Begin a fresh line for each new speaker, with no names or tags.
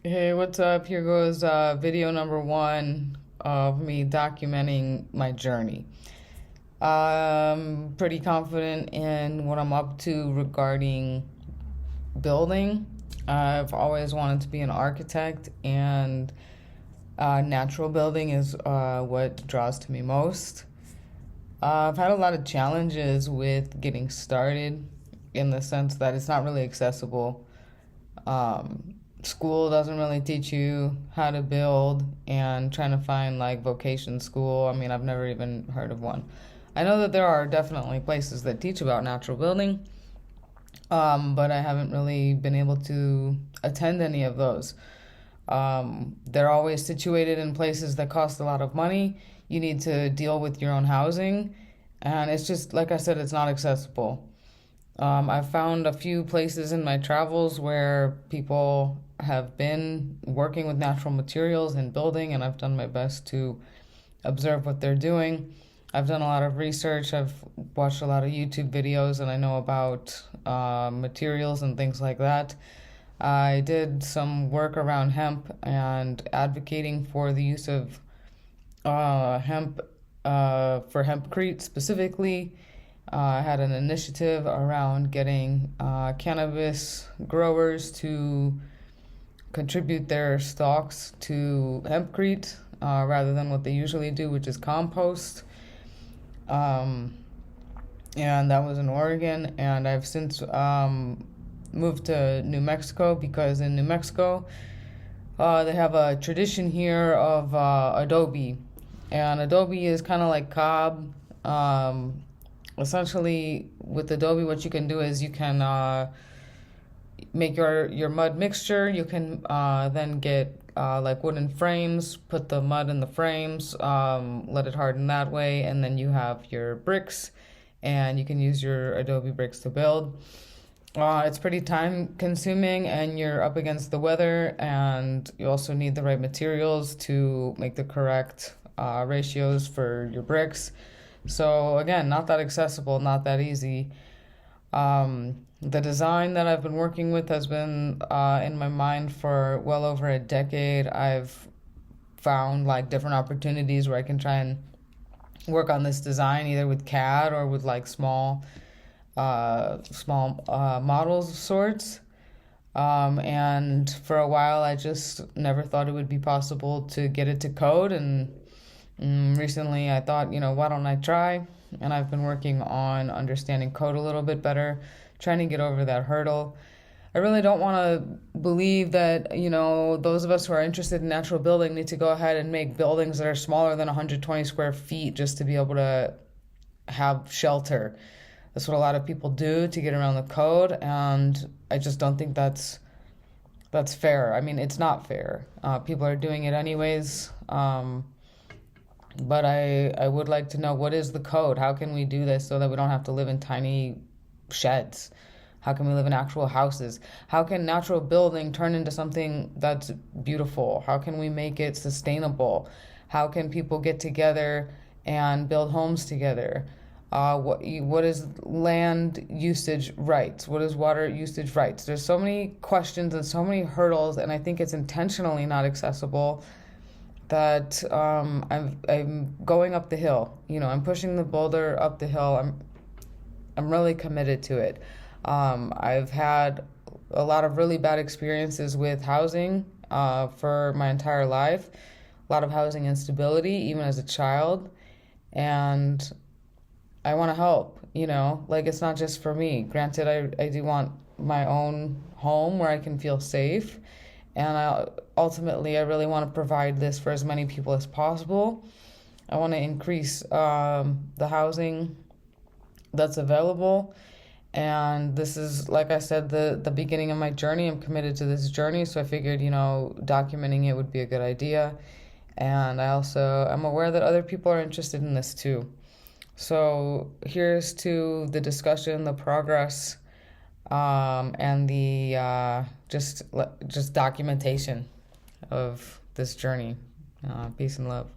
Hey, what's up? Here goes video number one of me documenting my journey. I'm pretty confident in what I'm up to regarding building. I've always wanted to be an architect, and natural building is what draws to me most. I've had a lot of challenges with getting started in the sense that it's not really accessible. School doesn't really teach you how to build, and trying to find like vocation school, I mean, I've never even heard of one. I know that there are definitely places that teach about natural building, but I haven't really been able to attend any of those. They're always situated in places that cost a lot of money. You need to deal with your own housing, and it's just, like I said, it's not accessible. I've found a few places in my travels where people have been working with natural materials and building, and I've done my best to observe what they're doing. I've done a lot of research, I've watched a lot of YouTube videos, and I know about materials and things like that. I did some work around hemp and advocating for the use of hemp for hempcrete specifically. I had an initiative around getting cannabis growers to contribute their stalks to hempcrete rather than what they usually do, which is compost. And that was in Oregon, and I've since moved to New Mexico because in New Mexico they have a tradition here of adobe, and adobe is kind of like cob. Essentially, with adobe, what you can do is you can make your mud mixture. You can then get like wooden frames, put the mud in the frames, let it harden that way, and then you have your bricks, and you can use your adobe bricks to build. It's pretty time consuming, and you're up against the weather, and you also need the right materials to make the correct ratios for your bricks. So again, not that accessible, not that easy. The design that I've been working with has been in my mind for well over a decade. I've found like different opportunities where I can try and work on this design either with CAD or with like small models of sorts. And for a while, I just never thought it would be possible to get it to code. And recently, I thought, why don't I try? And I've been working on understanding code a little bit better, trying to get over that hurdle. I really don't want to believe that, those of us who are interested in natural building need to go ahead and make buildings that are smaller than 120 square feet just to be able to have shelter. That's what a lot of people do to get around the code, and I just don't think that's fair. I mean, it's not fair. People are doing it anyways. But I would like to know, what is the code? How can we do this so that we don't have to live in tiny sheds? How can we live in actual houses? How can natural building turn into something that's beautiful? How can we make it sustainable? How can people get together and build homes together? What is land usage rights? What is water usage rights? There's so many questions and so many hurdles, and I think it's intentionally not accessible that I'm going up the hill. I'm pushing the boulder up the hill. I'm really committed to it. I've had a lot of really bad experiences with housing for my entire life. A lot of housing instability, even as a child, and I want to help. Like, it's not just for me. Granted, I do want my own home where I can feel safe. And ultimately, I really want to provide this for as many people as possible. I want to increase the housing that's available. And this is, like I said, the beginning of my journey. I'm committed to this journey, so I figured, documenting it would be a good idea. And I'm aware that other people are interested in this too. So here's to the discussion, the progress, and the just documentation of this journey. Peace and love.